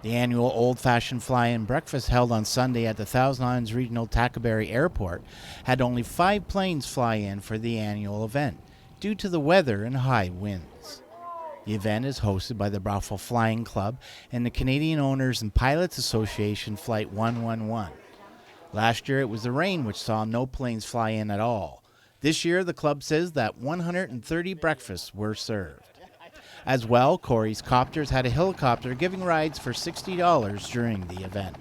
The annual old-fashioned fly-in breakfast held on Sunday at the Islands Regional Tackaberry Airport had only 5 planes fly in for the annual event due to the weather and high winds. The event is hosted by the Brockville Flying Club and the Canadian Owners and Pilots Association Flight 111. Last year it was the rain which saw no planes fly in at all. This year the club says that 130 breakfasts were served. As well, Corey's Copters had a helicopter giving rides for $60 during the event.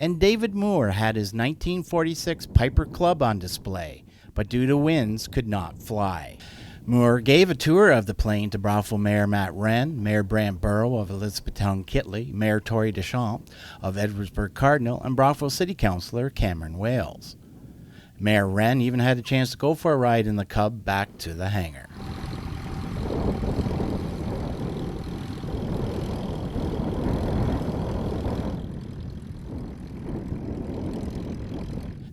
And David Moore had his 1946 Piper Club on display, but due to winds could not fly. Moore gave a tour of the plane to Brockville Mayor Matt Wren, Mayor Brant Burrow of Elizabethtown Kittley, Mayor Tory Deschamps of Edwardsburg Cardinal, and Brockville City Councillor Cameron Wales. Mayor Wren even had a chance to go for a ride in the Cub back to the hangar.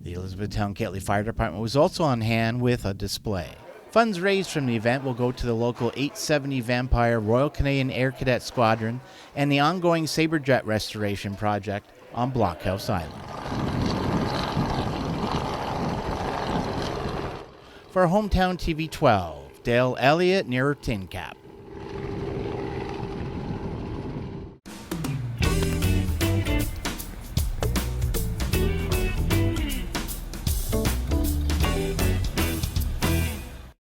The Elizabethtown Kittley Fire Department was also on hand with a display. Funds raised from the event will go to the local 870 Vampire Royal Canadian Air Cadet Squadron and the ongoing Saberjet restoration project on Blockhouse Island. For Hometown TV 12, Dale Elliott near Tincap.